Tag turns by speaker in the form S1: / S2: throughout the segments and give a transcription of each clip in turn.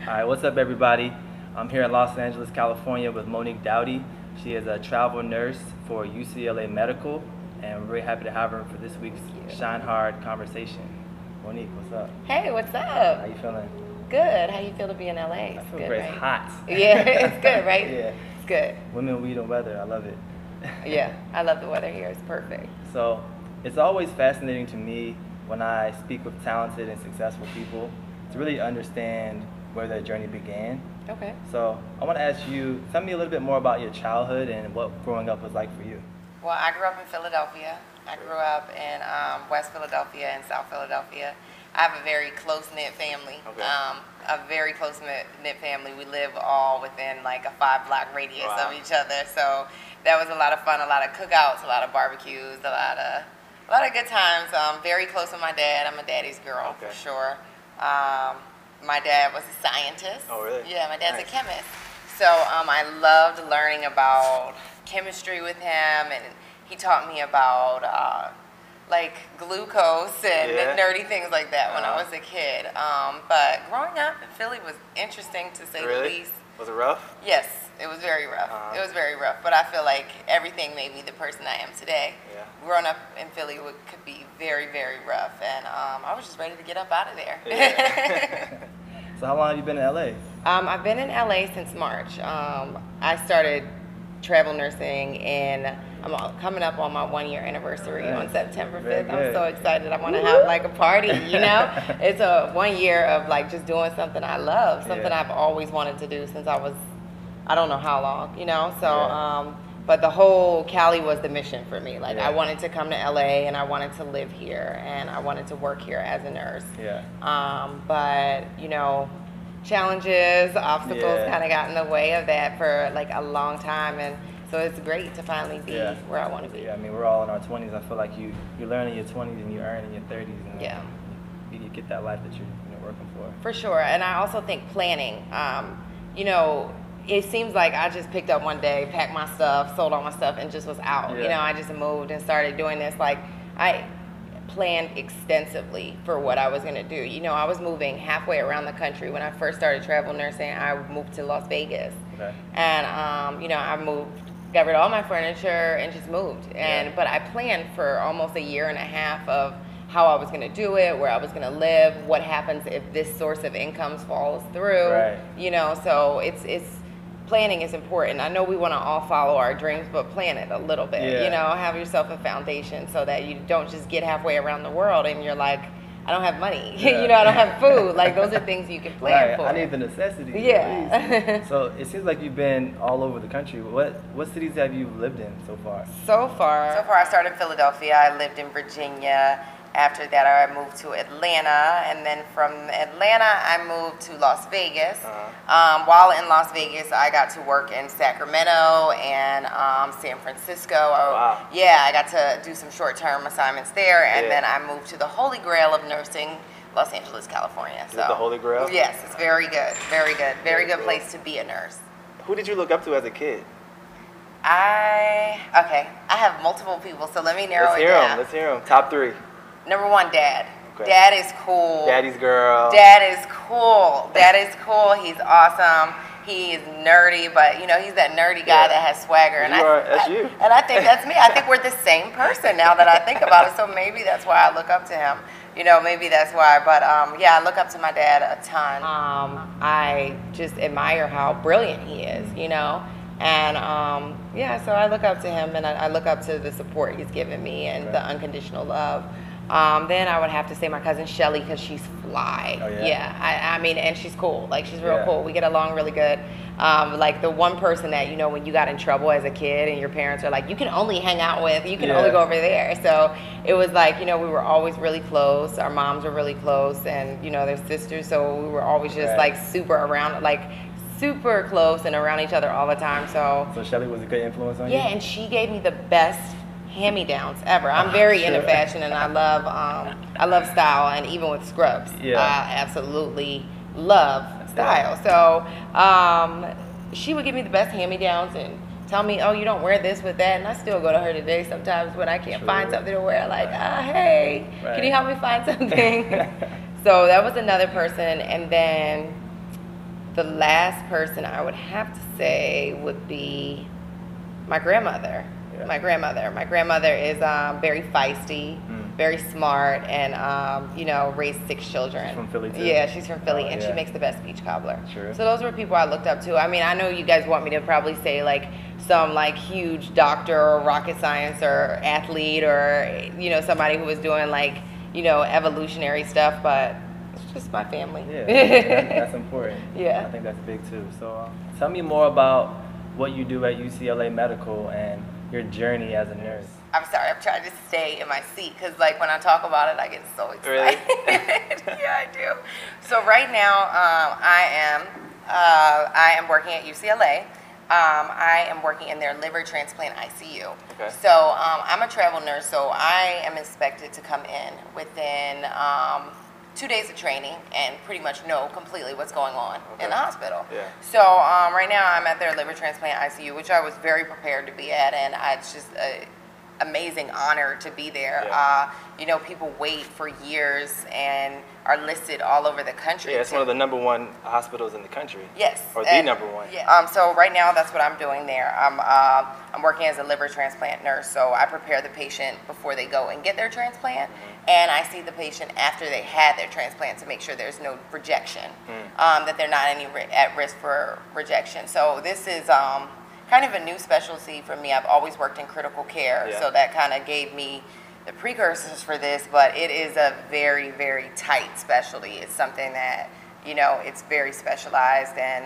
S1: Alright, what's up everybody? I'm here in Los Angeles, California with Monique Doughty. She is a travel nurse for UCLA Medical, and we're very happy to have her for this week's Shine Hard conversation. Monique, what's up?
S2: Hey, what's up?
S1: How you feeling?
S2: Good. How you feel to be in LA?
S1: I
S2: It's
S1: feel
S2: good,
S1: great.
S2: right?
S1: It's hot.
S2: Yeah, it's good, right?
S1: Yeah.
S2: It's good.
S1: Women, weed, and weather. I love it.
S2: Yeah, I love the weather here. It's perfect.
S1: So, it's always fascinating to me when I speak with talented and successful people to really understand where their journey began.
S2: Okay.
S1: So I want to ask you, tell me a little bit more about your childhood and what growing up was like for you.
S2: Well, I grew up in Philadelphia. I grew up in West Philadelphia and South Philadelphia. I have a very close-knit family.
S1: Okay.
S2: A very close-knit family. We live all within like a 5-block radius of each other. So that was a lot of fun, a lot of cookouts, a lot of barbecues, a lot of good times. Very close with my dad. I'm a daddy's girl for sure. My dad was a scientist.
S1: Oh, really?
S2: Yeah, my dad's
S1: Nice.
S2: a chemist. So I loved learning about chemistry with him, and he taught me about like glucose and nerdy things like that when I was a kid. But growing up in Philly was interesting to say the least.
S1: Was it rough?
S2: Yes, it was very rough. It was very rough, but I feel like everything made me the person I am today.
S1: Yeah.
S2: Growing up in Philly could be very, very rough, and I was just ready to get up out of there.
S1: Yeah. So how long have you been in LA?
S2: I've been in LA since March. I started travel nursing, and I'm coming up on my 1-year anniversary on September 5th. I'm so excited. I want to have like a party, you know? It's a 1 year of like just doing something I love, something I've always wanted to do since I was, I don't know how long, you know? So, but the whole Cali was the mission for me. Like I wanted to come to LA, and I wanted to live here, and I wanted to work here as a nurse. But, you know, challenges, obstacles kind of got in the way of that for like a long time, and so it's great to finally be where I want to be.
S1: Yeah, I mean, we're all in our 20s. I feel like you learn in your 20s and you earn in your 30s. And you get that life that you're working for.
S2: For sure, and I also think planning. You know, it seems like I just picked up one day, packed my stuff, sold all my stuff, and just was out. You know, I just moved and started doing this. Like, I planned extensively for what I was going to do. You know, I was moving halfway around the country. When I first started travel nursing, I moved to Las Vegas. And, you know, I got rid of all my furniture and just moved. But I planned for almost a year and a half of how I was going to do it, where I was going to live, what happens if this source of income falls through. You know, so planning is important. I know we want to all follow our dreams, but plan it a little bit. You know, have yourself a foundation so that you don't just get halfway around the world and you're like, I don't have money. You know, I don't have food. Like, those are things you can plan for.
S1: I need the necessities. So it seems like you've been all over the country. What cities have you lived in so far?
S2: So far, I started in Philadelphia. I lived in Virginia. After that, I moved to Atlanta, and then from Atlanta, I moved to Las Vegas. While in Las Vegas, I got to work in Sacramento and San Francisco. Yeah, I got to do some short-term assignments there, and then I moved to the Holy Grail of nursing, Los Angeles, California. So,
S1: the Holy Grail?
S2: Yes, it's very good, very good, very good place to be a nurse.
S1: Who did you look up to as a kid?
S2: I have multiple people, so let me narrow it down.
S1: Let's hear them. Top 3.
S2: Number 1, Dad. Dad is cool.
S1: Daddy's girl.
S2: Dad is cool. Dad is cool. He's awesome. He is nerdy, but you know, he's that nerdy guy that has swagger.
S1: That's you.
S2: And I think that's me. I think we're the same person now that I think about it. So maybe that's why I look up to him. You know, maybe that's why. But yeah, I look up to my dad a ton. I just admire how brilliant he is, you know. And yeah, so I look up to him, and I look up to the support he's given me and the unconditional love. Then I would have to say my cousin Shelly, because she's fly. I mean, and she's cool. Like, she's real cool. We get along really good. Like, the one person that, you know, when you got in trouble as a kid and your parents are like, you can only hang out with, you can only go over there. So it was like, you know, we were always really close. Our moms were really close, and, you know, they're sisters. So we were always just like super around, like super close and around each other all the time. So
S1: Shelly was a good influence on you?
S2: Yeah, and she gave me the best hand-me-downs ever. I'm very into fashion, and I love style, and even with scrubs, I absolutely love style. So she would give me the best hand-me-downs and tell me, oh, you don't wear this with that, and I still go to her today sometimes when I can't find something to wear. Like, hey, can you help me find something? So that was another person, and then the last person I would have to say would be my grandmother.
S1: Yeah.
S2: My grandmother is very feisty, very smart, and you know, raised 6 children.
S1: She's from Philly too?
S2: Yeah, she's from Philly, and
S1: yeah.
S2: she makes the best peach cobbler.
S1: True.
S2: So those were people I looked up to. I mean, I know you guys want me to probably say like some like huge doctor or rocket science or athlete or, you know, somebody who was doing like, you know, evolutionary stuff, but it's just my family.
S1: Yeah, that's important.
S2: Yeah.
S1: I think that's big too. So tell me more about what you do at UCLA Medical and your journey as a nurse.
S2: I'm sorry, I'm trying to stay in my seat because like when I talk about it, I get so excited.
S1: Really?
S2: Yeah, I do. So right now, I am working at UCLA. I am working in their liver transplant ICU.
S1: Okay.
S2: So I'm a travel nurse, so I am expected to come in within 2 days of training and pretty much know completely what's going on in the hospital.
S1: Yeah.
S2: So right now I'm at their liver transplant ICU, which I was very prepared to be at, and it's just an amazing honor to be there.
S1: Yeah.
S2: You know, people wait for years and are listed all over the country.
S1: Yeah, it's one of the #1 hospitals in the country.
S2: Yes.
S1: Or the #1.
S2: Yeah. So right now, that's what I'm doing there. I'm working as a liver transplant nurse, so I prepare the patient before they go and get their transplant, and I see the patient after they had their transplant to make sure there's no rejection, that they're not at risk for rejection. So this is kind of a new specialty for me. I've always worked in critical care, so that kind of gave me the precursors for this, but it is a very, very tight specialty. It's something that, you know, it's very specialized, and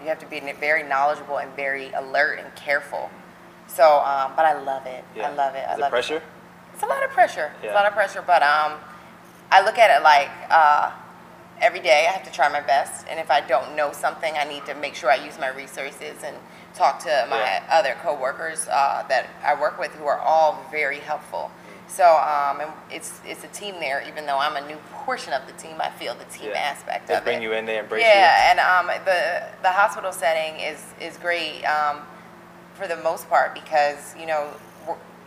S2: you have to be very knowledgeable and very alert and careful. So, but I love it.
S1: Yeah.
S2: I love it.
S1: Is it pressure?
S2: It's a lot of pressure.
S1: Yeah.
S2: It's a lot of pressure, but I look at it like every day I have to try my best, and if I don't know something, I need to make sure I use my resources and talk to my other coworkers that I work with who are all very helpful. So and it's a team there. Even though I'm a new portion of the team, I feel the team aspect of it.
S1: They bring you in, they embrace you.
S2: Yeah, and the hospital setting is great for the most part because, you know,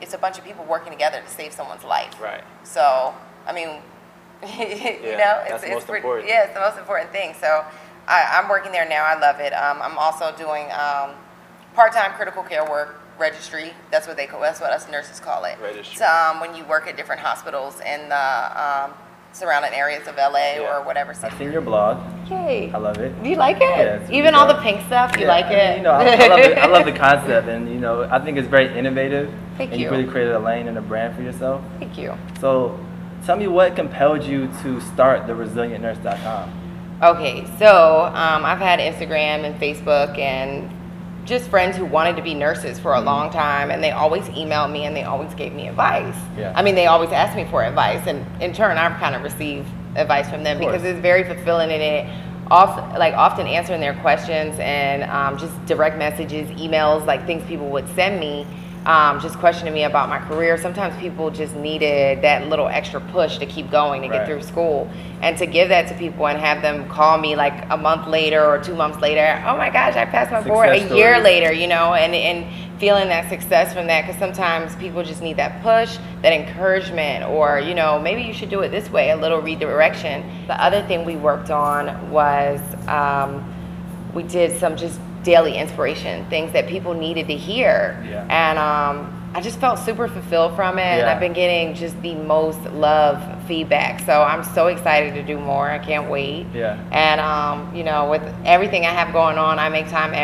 S2: it's a bunch of people working together to save someone's life.
S1: Right.
S2: So, I mean, you know,
S1: that's
S2: it's pretty,
S1: important.
S2: yeah, it's the most important thing. So I'm working there now. I love it. I'm also doing part-time critical care work. Registry, that's what us nurses call it.
S1: Registry.
S2: So when you work at different hospitals in the surrounding areas of LA or whatever city.
S1: I've seen your blog.
S2: Yay.
S1: I love it.
S2: Do you like it?
S1: Yeah, it's
S2: even
S1: really
S2: all the
S1: dope.
S2: pink stuff, you like
S1: I mean,
S2: it?
S1: you know, I love it. I love the concept, and you know, I think it's very innovative.
S2: Thank
S1: and
S2: you.
S1: You really created a lane and a brand for yourself.
S2: Thank you.
S1: So, tell me what compelled you to start the ResilientNurse.com.
S2: Okay, so I've had Instagram and Facebook and just friends who wanted to be nurses for a long time, and they always emailed me and they always gave me advice.
S1: Yeah.
S2: I mean, they always asked me for advice, and in turn, I've kind of received advice from them because it's very fulfilling, and it often answering their questions and just direct messages, emails, like things people would send me. Just questioning me about my career. Sometimes people just needed that little extra push to keep going to get through school, and to give that to people and have them call me like a month later or 2 months later, oh my gosh, I passed my board, a year later, you know, and feeling that success from that, because sometimes people just need that push, that encouragement, or, you know, maybe you should do it this way, a little redirection. The other thing we worked on was we did some just daily inspiration, things that people needed to hear.
S1: Yeah.
S2: And I just felt super fulfilled from it, and I've been getting just the most love feedback. So I'm so excited to do more. I can't wait.
S1: Yeah.
S2: And you know, with everything I have going on, I make time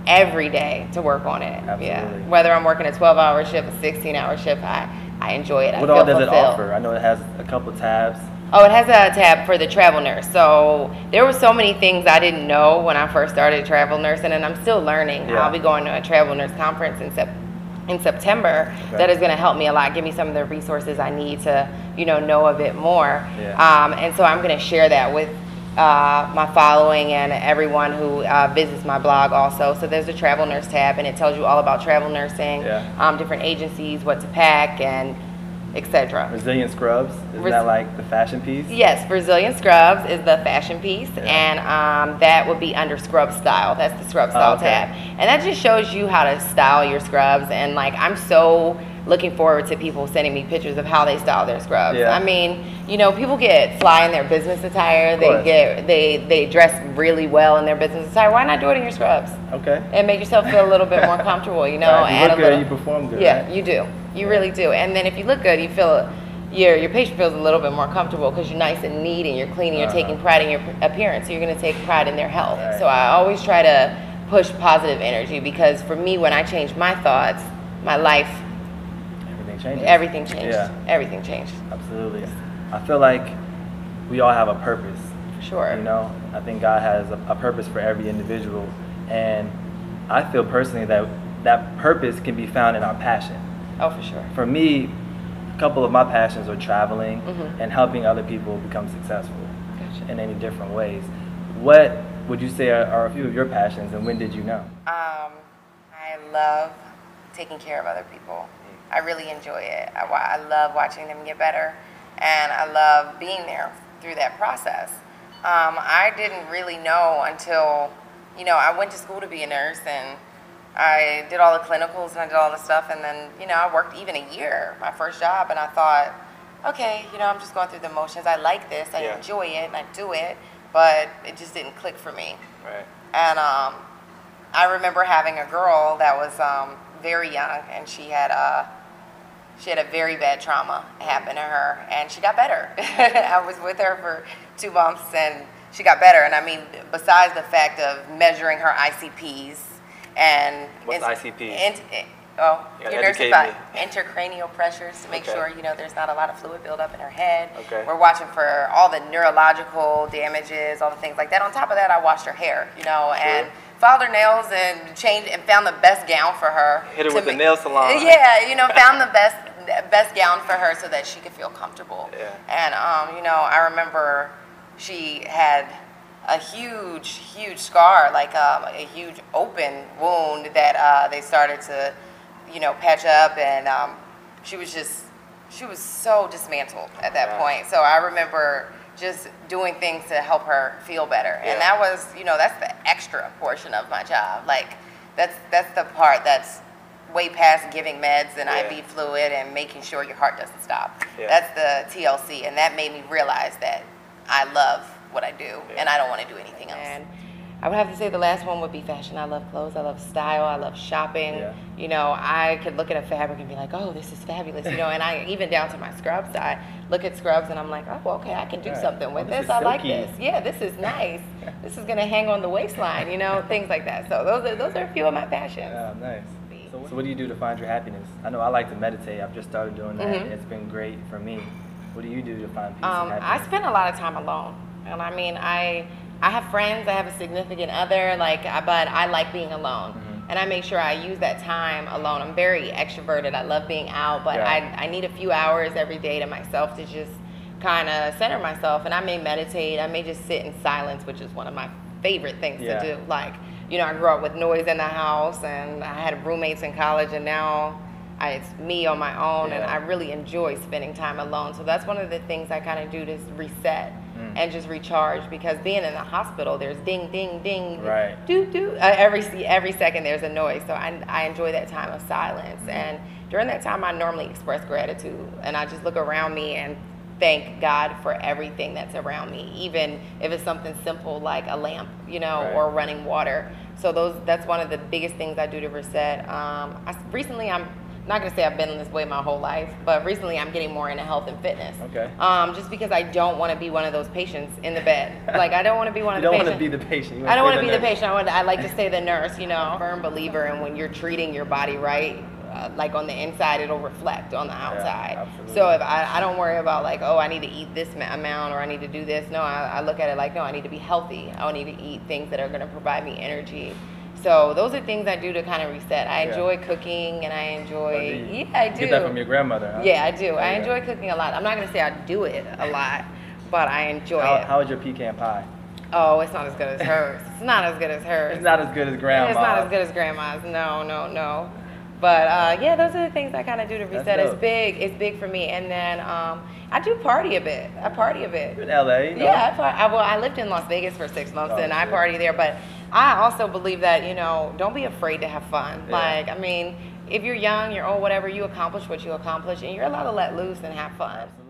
S2: every day to work on it.
S1: Absolutely.
S2: Yeah. Whether I'm working a 12-hour shift, a 16-hour shift, I enjoy it.
S1: What all does it offer? I know it has a couple tabs.
S2: Oh, it has a tab for the travel nurse. So there were so many things I didn't know when I first started travel nursing, and I'm still learning.
S1: Yeah.
S2: I'll be going to a travel nurse conference in September that is going to help me a lot, give me some of the resources I need to, you know a bit more.
S1: Yeah.
S2: And so I'm going to share that with my following and everyone who visits my blog also. So there's a travel nurse tab, and it tells you all about travel nursing, different agencies, what to pack, and etc.
S1: Resilient Scrubs, is that like the fashion piece?
S2: Yes, Resilient Scrubs is the fashion piece, and that would be under Scrub Style. That's the Scrub Style tab, and that just shows you how to style your scrubs. And like, I'm so looking forward to people sending me pictures of how they style their scrubs.
S1: Yeah.
S2: I mean, you know, people get fly in their business attire. They dress really well in their business attire. Why not do it in your scrubs?
S1: Okay.
S2: And make yourself feel a little bit more comfortable, you know.
S1: Right. You look good, you perform good.
S2: Yeah,
S1: right?
S2: you do. You really do. And then if you look good, you feel your patient feels a little bit more comfortable because you're nice and neat and you're clean and you're taking pride in your appearance. So you're going to take pride in their health.
S1: Right.
S2: So I always try to push positive energy, because for me, when I change my thoughts, my life, everything changed.
S1: Yeah.
S2: Everything changed.
S1: Absolutely. I feel like we all have a purpose.
S2: For sure.
S1: You know, I think God has a purpose for every individual, and I feel personally that that purpose can be found in our passion.
S2: Oh, for sure.
S1: For me, a couple of my passions are traveling and helping other people become successful in any different ways. What would you say are a few of your passions, and when did you know?
S2: I love taking care of other people. I really enjoy it. I love watching them get better, and I love being there through that process. I didn't really know until, you know, I went to school to be a nurse, and I did all the clinicals and I did all the stuff, and then, you know, I worked even a year, my first job, and I thought, okay, you know, I'm just going through the motions. I like this, I enjoy it, and I do it, but it just didn't click for me.
S1: Right.
S2: And I remember having a girl that was very young, and she had a very bad trauma happen to her, and she got better. I was with her for 2 months, and she got better. And I mean, besides the fact of measuring her ICPs and
S1: what's ICP?
S2: You're nursing about intracranial pressures to make sure, you know, there's not a lot of fluid buildup in her head.
S1: Okay.
S2: We're watching for all the neurological damages, all the things like that. On top of that, I washed her hair, you know, and filed her nails and changed and found the best gown for her.
S1: Hit her with the nail salon.
S2: Yeah, you know, found the best gown for her so that she could feel comfortable.
S1: Yeah.
S2: And you know, I remember she had a huge scar, like a huge open wound that they started to, you know, patch up, and she was so dismantled at that point. So I remember just doing things to help her feel better. And that was, you know, that's the extra portion of my job. Like, that's the part that's way past giving meds and IV fluid and making sure your heart doesn't stop. That's the TLC, and that made me realize that I love what I do, and I don't want to do anything else. And I would have to say the last one would be fashion. I love clothes, I love style, I love shopping. You know, I could look at a fabric and be like, oh, this is fabulous, you know, and I, even down to my scrubs, I look at scrubs and I'm like, oh, okay, I can do something with this. I like this. Yeah, this is nice. This is going to hang on the waistline, you know, things like that. So those are a few of my passions.
S1: Yeah, nice. So what do you do to find your happiness? I know I like to meditate. I've just started doing that, and it's been great for me. What do you do to find peace and happiness?
S2: I spend a lot of time alone. And I mean, I have friends, I have a significant other, like, but I like being alone. And I make sure I use that time alone. I'm very extroverted. I love being out, but I need a few hours every day to myself to just kind of center myself. And I may meditate. I may just sit in silence, which is one of my favorite things to do. Like, you know, I grew up with noise in the house, and I had roommates in college, and now it's me on my own, and I really enjoy spending time alone. So that's one of the things I kind of do to reset and just recharge, because being in the hospital, there's ding, ding, ding, doo, doo. Every second there's a noise. So I enjoy that time of silence. And during that time, I normally express gratitude, and I just look around me and thank God for everything that's around me, even if it's something simple like a lamp, you know, or running water. So that's one of the biggest things I do to reset. Recently, I'm not gonna say I've been this way my whole life, but recently I'm getting more into health and fitness. Just because I don't want to be one of those patients in the bed. Like, I don't want to be one of the patients.
S1: You don't want to be the patient.
S2: I don't want to be the patient. I like to stay the nurse, you know. I'm a firm believer in when you're treating your body right, like on the inside, it'll reflect on the outside. So if I don't worry about like, oh, I need to eat this amount or I need to do this. No, I look at it like, no, I need to be healthy. I need to eat things that are going to provide me energy. So those are things I do to kind of reset. I enjoy cooking, and I enjoy, I do.
S1: Get that from your grandmother, huh?
S2: Yeah, I do. I enjoy cooking a lot. I'm not going to say I do it a lot, but I enjoy it.
S1: How is your pecan pie?
S2: Oh, it's not as good as hers. It's not as good as hers.
S1: It's not as good as grandma's.
S2: It's not as good as grandma's. No. But yeah, those are the things I kind of do to reset. It's big for me. And then I do party a bit. I party a bit.
S1: You're in LA, you know?
S2: Yeah, I lived in Las Vegas for 6 months, and I party there. But I also believe that, you know, don't be afraid to have fun. Like, I mean, if you're young, you're old, whatever, you accomplish what you accomplish, and you're allowed to let loose and have fun.
S1: Absolutely.